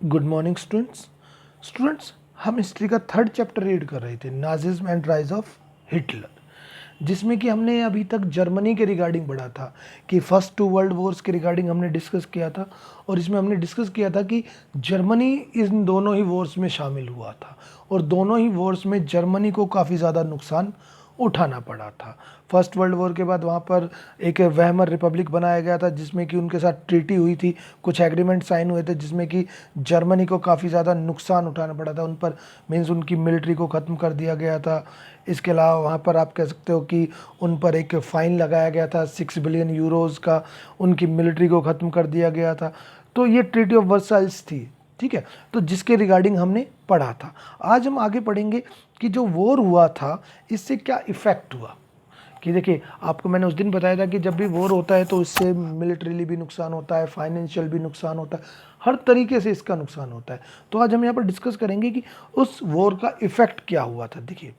Good morning students. हम history का third chapter read कर रहे थे, Nazism and rise of Hitler, जिसमें कि हमने अभी तक जर्मनी के रिगार्डिंग पढ़ा था कि फर्स्ट टू वर्ल्ड वॉर्स के रिगार्डिंग हमने डिस्कस किया था। और इसमें हमने डिस्कस किया था कि जर्मनी इन दोनों ही वॉर्स में शामिल हुआ था और दोनों ही वॉर्स में जर्मनी को काफ़ी ज़्यादा नुकसान उठाना पड़ा था। फर्स्ट वर्ल्ड वॉर के बाद वहाँ पर एक वेहमर रिपब्लिक बनाया गया था, जिसमें कि उनके साथ ट्रीटी हुई थी, कुछ एग्रीमेंट साइन हुए थे, जिसमें कि जर्मनी को काफ़ी ज़्यादा नुकसान उठाना पड़ा था। उन पर मीन्स उनकी मिलिट्री को ख़त्म कर दिया गया था। इसके अलावा वहाँ पर आप कह सकते हो कि उन पर एक फ़ाइन लगाया गया था 6 बिलियन यूरोज़ का, उनकी मिलिट्री को ख़त्म कर दिया गया था। तो ये ट्रीटी ऑफ वर्साइल्स थी, ठीक है, तो जिसके रिगार्डिंग हमने पढ़ा था। आज हम आगे पढ़ेंगे कि जो वॉर हुआ था इससे क्या इफ़ेक्ट हुआ। कि देखिए, आपको मैंने उस दिन बताया था कि जब भी वॉर होता है तो इससे मिलिट्रीली भी नुकसान होता है, फाइनेंशियल भी नुकसान होता है, हर तरीके से इसका नुकसान होता है। तो आज हम यहाँ पर डिस्कस करेंगे कि उस वॉर का इफ़ेक्ट क्या हुआ था। देखिए,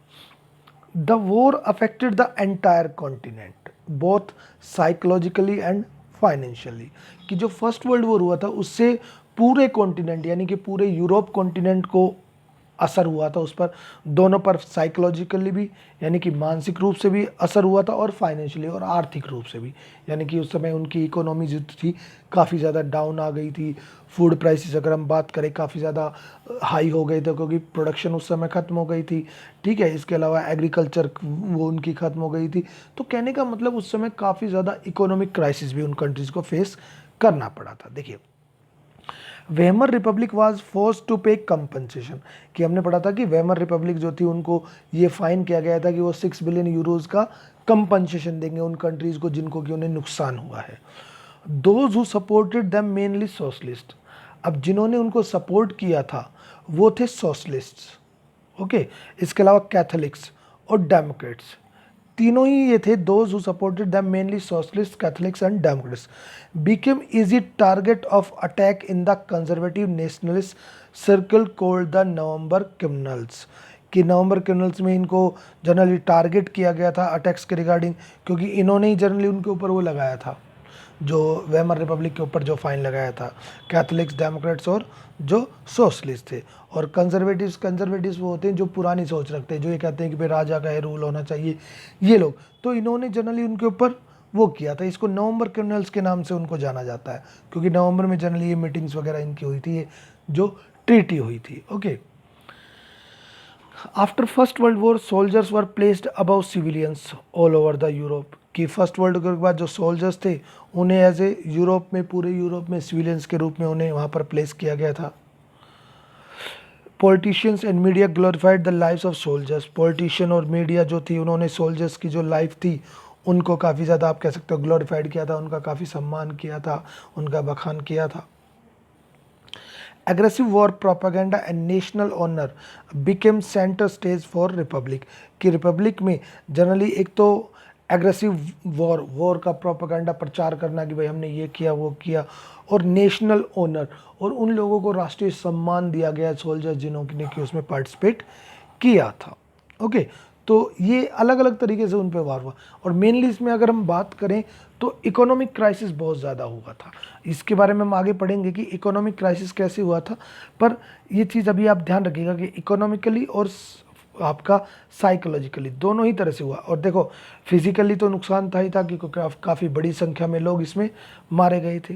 the war affected the entire continent both psychologically and financially. कि जो फर्स्ट वर्ल्ड वॉर हुआ था उससे पूरे कॉन्टिनेंट यानी कि पूरे यूरोप कॉन्टिनेंट को असर हुआ था, उस पर दोनों पर साइकोलॉजिकली भी यानी कि मानसिक रूप से भी असर हुआ था और फाइनेंशियली और आर्थिक रूप से भी, यानी कि उस समय उनकी इकोनॉमी जो थी काफ़ी ज़्यादा डाउन आ गई थी। फूड प्राइसेस अगर हम बात करें काफ़ी ज़्यादा हाई हो गए थे, क्योंकि प्रोडक्शन उस समय ख़त्म हो गई थी, ठीक है। इसके अलावा एग्रीकल्चर वो उनकी ख़त्म हो गई थी। तो कहने का मतलब उस समय काफ़ी ज़्यादा इकोनॉमिक क्राइसिस भी उन कंट्रीज़ को फेस करना पड़ा था। देखिए, Weimar republic was force to pay compensation. कि हमने पढ़ा था कि वेमर रिपब्लिक जो थी उनको ये फाइन किया गया था कि वो 6 बिलियन यूरोज़ का कंपनसेशन देंगे उन कंट्रीज़ को जिनको कि उन्हें नुकसान हुआ है। Those who supported them mainly socialist. अब जिन्होंने उनको सपोर्ट किया था वो थे सोशलिस्ट्स, ओके। इसके अलावा कैथोलिक्स और डेमोक्रेट्स, तीनों ही ये थे। Those who supported them mainly socialist, Catholics and Democrats became easy target of attack in the conservative nationalist circle called the November criminals। कि नवंबर क्रिमिनल्स में इनको जनरली टारगेट किया गया था अटैक्स के रिगार्डिंग, क्योंकि इन्होंने ही जनरली उनके ऊपर वो लगाया था, जो वेमर रिपब्लिक के ऊपर जो फाइन लगाया था, कैथोलिक्स, डेमोक्रेट्स और जो सोशलिस्ट थे। और कंजर्वेटिव्स वो होते हैं जो पुरानी सोच रखते हैं, जो ये कहते हैं कि भाई राजा का रूल होना चाहिए, ये लोग। तो इन्होंने जनरली उनके ऊपर वो किया था। इसको नवंबर क्रिमिनल्स के नाम से उनको जाना जाता है, क्योंकि नवंबर में जनरली ये मीटिंग्स वगैरह इनकी हुई थी, ये जो ट्रीटी हुई थी, okay. After first world war soldiers were placed above civilians all over the Europe. कि फर्स्ट वर्ल्ड वॉर के बाद जो सोल्जर्स थे उन्हें एज ए यूरोप में, पूरे यूरोप में सिविलियंस के रूप में उन्हें वहाँ पर प्लेस किया गया था। Politicians and media glorified the lives of soldiers. Politician और मीडिया जो थी उन्होंने सोल्जर्स की जो लाइफ थी उनको काफ़ी ज़्यादा आप कह सकते हो ग्लोरीफाइड किया था, उनका काफ़ी सम्मान किया था, उनका बखान किया था। Aggressive war propaganda and national honour became centre stage for republic. कि रिपब्लिक में जनरली एक तो एग्रेसिव वॉर का प्रोपागेंडा प्रचार करना कि भाई हमने ये किया वो किया, और नेशनल ऑनर, और उन लोगों को राष्ट्रीय सम्मान दिया गया सोल्जर जिन्होंने कि उसमें पार्टिसिपेट किया था, ओके। तो ये अलग अलग तरीके से उन पर वार हुआ। और मेनली इसमें अगर हम बात करें तो इकोनॉमिक क्राइसिस बहुत ज़्यादा हुआ था। इसके बारे में हम आगे पढ़ेंगे कि इकोनॉमिक क्राइसिस कैसे हुआ था, पर ये चीज़ अभी आप ध्यान रखिएगा कि इकोनॉमिकली और आपका साइकोलॉजिकली दोनों ही तरह से हुआ। और देखो, फिजिकली तो नुकसान था ही था कि काफ़ी बड़ी संख्या में लोग इसमें मारे गए थे।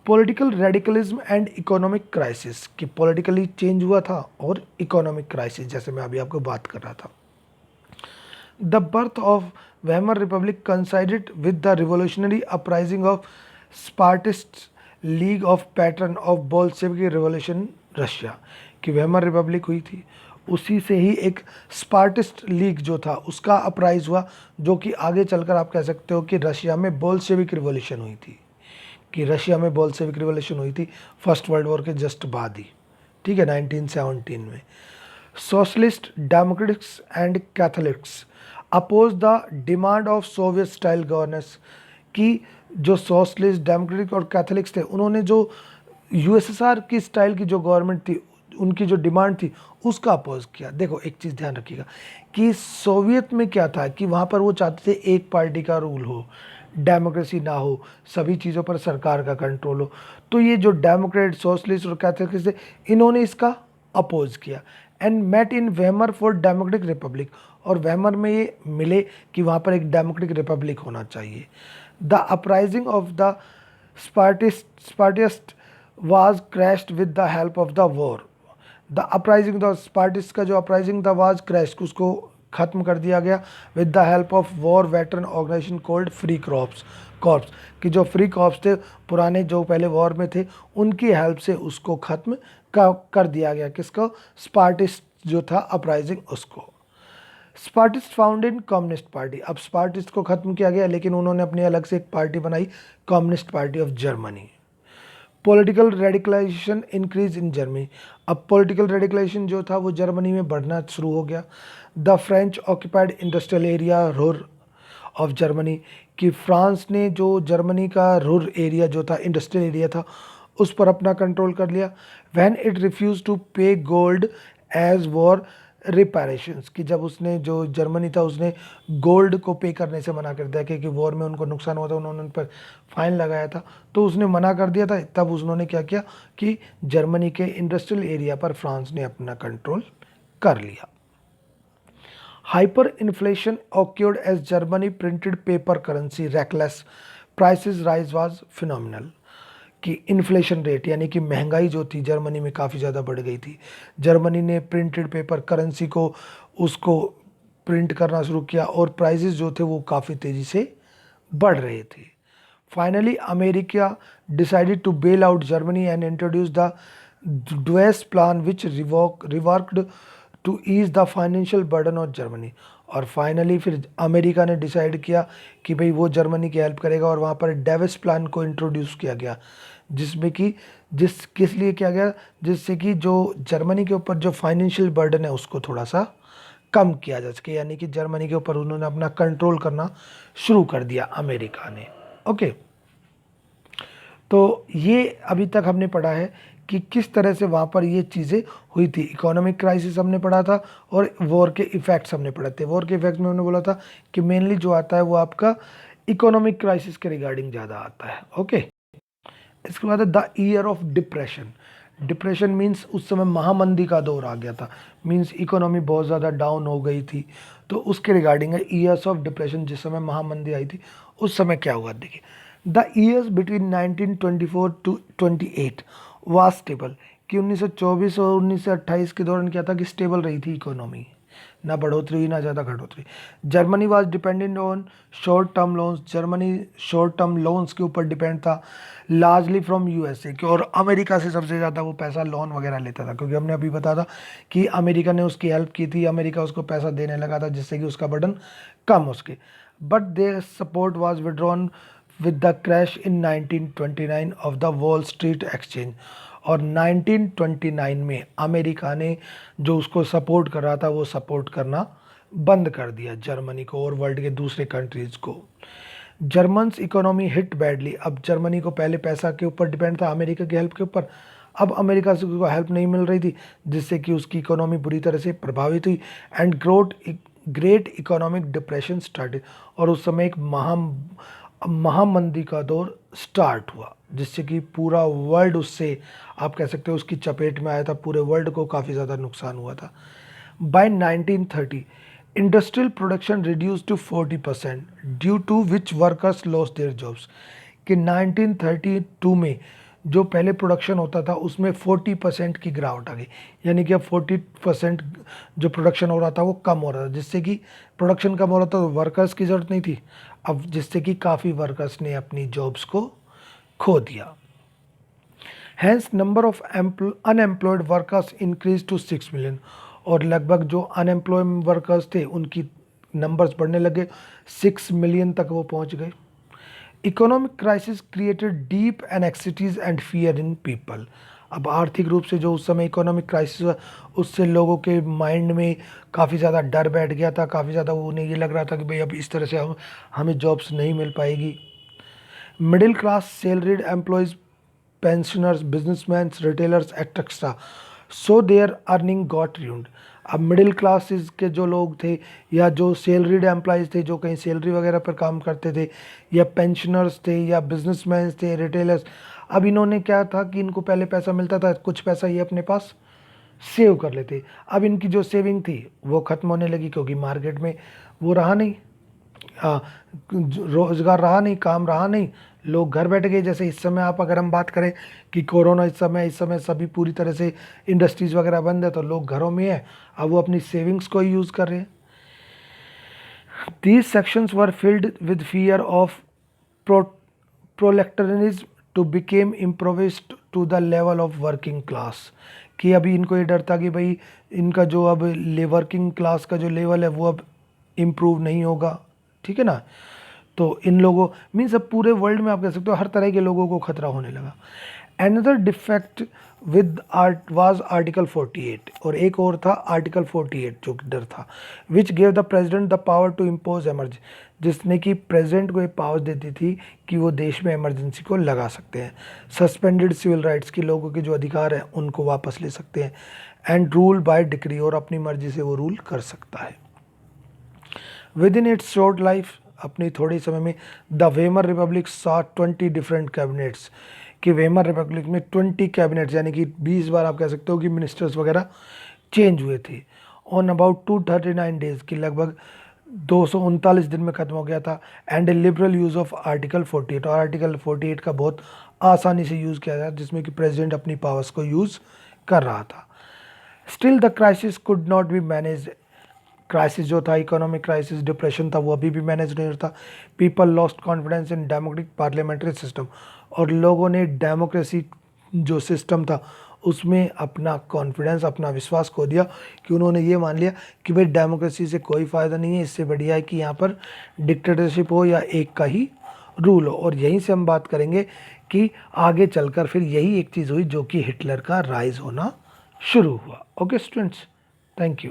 Political radicalism and economic crisis. कि पॉलिटिकली चेंज हुआ था और इकोनॉमिक क्राइसिस, जैसे मैं अभी आपको बात कर रहा था। The birth of Weimar republic considered with the revolutionary uprising of Spartacist league of pattern of Bolshevik revolution Russia. कि वेमर रिपब्लिक हुई थी, उसी से ही एक स्पार्टिस्ट लीग जो था उसका अपराइज हुआ, जो कि आगे चलकर आप कह सकते हो कि रशिया में बोल्शेविक रिवोल्यूशन हुई थी। कि रशिया में बोल्शेविक रिवोल्यूशन हुई थी फर्स्ट वर्ल्ड वॉर के जस्ट बाद ही, ठीक है, 1917 में। Socialist, democratics and Catholics oppose the demand of Soviet style governance. की जो सोशलिस्ट, डेमोक्रेटिक और कैथोलिक्स थे उन्होंने जो यूएसएसआर की स्टाइल की जो गवर्नमेंट थी उनकी जो डिमांड थी उसका अपोज किया। देखो, एक चीज़ ध्यान रखिएगा कि सोवियत में क्या था कि वहाँ पर वो चाहते थे एक पार्टी का रूल हो, डेमोक्रेसी ना हो, सभी चीज़ों पर सरकार का कंट्रोल हो। तो ये जो डेमोक्रेट, सोशलिस्ट और कैथोलिक थे, इन्होंने इसका अपोज किया and met in Weimar for democratic republic, और वेमर में ये मिले कि वहाँ पर एक डेमोक्रेटिक रिपब्लिक होना चाहिए। The uprising of the Spartacist was crashed with the help of the war. The uprising, the Spartacist का जो अपराइजिंग द वाज क्रैश्ड, उसको ख़त्म कर दिया गया with the help of war veteran organisation called free corps, कि जो free corps थे पुराने जो पहले वॉर में थे, उनकी हेल्प से उसको ख़त्म कर दिया गया। किसको? स्पार्टिस्ट जो था अपराइजिंग उसको। स्पार्टिस्ट फाउंड इन कम्युनिस्ट पार्टी, अब स्पार्टिस्ट को ख़त्म किया गया, लेकिन उन्होंने अपनी अलग से एक पार्टी बनाई, communist party of Germany. Political radicalization increase in Germany, अब पॉलिटिकल रेडिकलाइजेशन जो था वो जर्मनी में बढ़ना शुरू हो गया। The French occupied industrial area Ruhr of Germany, कि फ्रांस ने जो जर्मनी का रुर एरिया जो था, इंडस्ट्रियल एरिया था, उस पर अपना कंट्रोल कर लिया। व्हेन इट रिफ्यूज टू पे गोल्ड एज वॉर रिपेरेशंस, कि जब उसने, जो जर्मनी था, उसने गोल्ड को पे करने से मना कर दिया, क्योंकि वॉर में उनको नुकसान हुआ था, उन्होंने उन पर फाइन लगाया था, तो उसने मना कर दिया था। तब उन्होंने क्या किया कि जर्मनी के इंडस्ट्रियल एरिया पर फ्रांस ने अपना कंट्रोल कर लिया। Hyper inflation occurred as Germany printed paper currency reckless, prices rise was phenomenal, कि इन्फ्लेशन रेट यानी कि महंगाई जो थी जर्मनी में काफ़ी ज़्यादा बढ़ गई थी। जर्मनी ने प्रिंटेड पेपर करेंसी को, उसको प्रिंट करना शुरू किया, और प्राइसेस जो थे वो काफ़ी तेज़ी से बढ़ रहे थे। Finally America decided to bail out Germany and introduce the Dawes plan which reworked to ease the financial burden of Germany, और फाइनली फिर अमेरिका ने डिसाइड किया कि भाई वो जर्मनी की हेल्प करेगा, और वहाँ पर डेविस प्लान को इंट्रोड्यूस किया गया, जिसमें कि किस लिए किया गया, जिससे कि जो जर्मनी के ऊपर जो फाइनेंशियल बर्डन है उसको थोड़ा सा कम किया जा सके, यानी कि जर्मनी के ऊपर उन्होंने अपना कंट्रोल करना शुरू कर दिया अमेरिका ने। ओके, तो ये अभी तक हमने पढ़ा है कि किस तरह से वहाँ पर ये चीज़ें हुई थी। इकोनॉमिक क्राइसिस हमने पढ़ा था, और वॉर के इफ़ेक्ट्स हमने पढ़े थे। वॉर के इफ़ेक्ट्स में हमने बोला था कि मेनली जो आता है वो आपका इकोनॉमिक क्राइसिस के रिगार्डिंग ज़्यादा आता है। ओके, इसके बाद the year of depression. Depression means उस समय महामंदी का दौर आ गया था, मीन्स इकोनॉमी बहुत ज़्यादा डाउन हो गई थी, तो उसके रिगार्डिंग है ईयर्स ऑफ डिप्रेशन। जिस समय महामंदी आई थी उस समय क्या हुआ, देखिए। The years between 1924 to 28 was stable, कि 1924 और 1928 के दौरान क्या था कि स्टेबल रही थी इकोनॉमी, ना बढ़ोतरी हुई ना ज़्यादा घटोतरी। Germany was dependent on short term loans, Germany short term loans के ऊपर डिपेंड था, लार्जली फ्रॉम यूएसए, कि और अमेरिका से सबसे ज़्यादा वो पैसा लोन वगैरह लेता था, क्योंकि हमने अभी बताया था कि अमेरिका ने उसकी हेल्प की थी, अमेरिका उसको पैसा देने लगा था, जिससे कि उसका बर्डन कम हो सके। But their support was withdrawn with the crash in 1929 of the wall street exchange, और 1929 में अमेरिका ने जो उसको सपोर्ट कर रहा था वो सपोर्ट करना बंद कर दिया जर्मनी को और वर्ल्ड के दूसरे कंट्रीज़ को। जर्मन्स इकोनॉमी हिट बैडली, अब जर्मनी को पहले पैसा के ऊपर डिपेंड था, अमेरिका की हेल्प के ऊपर, अब अमेरिका से उसको हेल्प नहीं मिल रही थी, जिससे कि उसकी इकोनॉमी बुरी तरह से प्रभावित हुई, and great economic depression started, और उस समय एक महामंदी का दौर स्टार्ट हुआ, जिससे कि पूरा वर्ल्ड उससे, आप कह सकते हो, उसकी चपेट में आया था, पूरे वर्ल्ड को काफ़ी ज़्यादा नुकसान हुआ था। By 1930 industrial production reduce to 40%, due to which workers loss their jobs, कि 1932 में जो पहले प्रोडक्शन होता था उसमें 40% की गिरावट आ गई, यानी कि अब 40% जो प्रोडक्शन हो रहा था वो कम हो रहा था, जिससे कि प्रोडक्शन कम हो रहा था तो वर्कर्स की ज़रूरत नहीं थी, अब जिससे कि काफ़ी वर्कर्स ने अपनी जॉब्स को खो दिया। Hence number of unemployed workers increase to 6 million, और लगभग जो अनएम्प्लॉय वर्कर्स थे उनकी नंबर्स बढ़ने लगे, 6 मिलियन तक वो पहुंच गए। Economic crisis created deep anxieties and fear in people, अब आर्थिक रूप से जो उस समय इकोनॉमिक क्राइसिस हुआ उससे लोगों के माइंड में काफ़ी ज़्यादा डर बैठ गया था, काफ़ी ज़्यादा उन्हें ये लग रहा था कि भाई अब इस तरह से हमें जॉब्स नहीं मिल पाएगी। Middle class salaried employees, pensioners, businessman, retailers etcetera, so their earning got ruined, अब मिडिल क्लासेस के जो लोग थे या जो सैलरीड एम्प्लॉयज़ थे जो कहीं सैलरी वगैरह पर काम करते थे या पेंशनर्स थे या बिजनेसमैन थे रिटेलर्स, अब इन्होंने क्या था कि इनको पहले पैसा मिलता था, कुछ पैसा ये अपने पास सेव कर लेते। अब इनकी जो सेविंग थी वो ख़त्म होने लगी क्योंकि मार्केट में वो रहा नहीं, रोज़गार रहा नहीं, काम रहा नहीं, लोग घर बैठ गए। जैसे इस समय आप अगर हम बात करें कि कोरोना इस समय सभी पूरी तरह से इंडस्ट्रीज़ वगैरह बंद है तो लोग घरों में हैं, अब वो अपनी सेविंग्स को ही यूज़ कर रहे हैं। These sections were filled with fear of proletarianism to become impoverished to the level of working class, कि अभी इनको ये डर था कि भाई इनका जो अब वर्किंग क्लास का जो लेवल है वो अब इम्प्रूव नहीं होगा, ठीक है ना। तो इन लोगों मीन्स अब पूरे वर्ल्ड में आप कह सकते हो हर तरह के लोगों को खतरा होने लगा। Another defect with art was Article 48, और एक और था आर्टिकल 48 जो कि डर था, which gave the president the power to impose emergency, जिसने कि प्रेसिडेंट को ये पावर देती थी कि वो देश में इमरजेंसी को लगा सकते हैं, सस्पेंडेड सिविल राइट्स की लोगों के जो अधिकार हैं उनको वापस ले सकते हैं, एंड रूल बाय डिक्री, और अपनी मर्जी से वो रूल कर सकता है। With in its short life, अपनी थोड़ी समय में the Weimar Republic saw 20 different cabinets, कि वेमर रिपब्लिक में 20 कैबिनेट्स यानी कि 20 बार आप कह सकते हो कि मिनिस्टर्स वगैरह चेंज हुए थे। ऑन अबाउट 239 डेज, की लगभग 239 दिन में ख़त्म हो गया था। And A liberal use of article 48, और आर्टिकल 48 का बहुत आसानी से यूज़ किया गया जिसमें कि प्रेसिडेंट अपनी पावर्स को यूज़ कर रहा था। Still the crisis could not be manage, crisis जो था इकोनॉमिक क्राइसिस डिप्रेशन था वो अभी भी मैनेज नहीं होता। People lost confidence in democratic parliamentary system, और लोगों ने डेमोक्रेसी जो सिस्टम था उसमें अपना कॉन्फिडेंस, अपना विश्वास खो दिया, कि उन्होंने ये मान लिया कि भाई डेमोक्रेसी से कोई फ़ायदा नहीं है, इससे बढ़िया है कि यहाँ पर डिक्टेटरशिप हो या एक का ही रूल हो। और यहीं से हम बात करेंगे कि आगे चलकर फिर यही एक चीज़ हुई जो कि हिटलर का राइज होना शुरू हुआ। Okay students, thank you.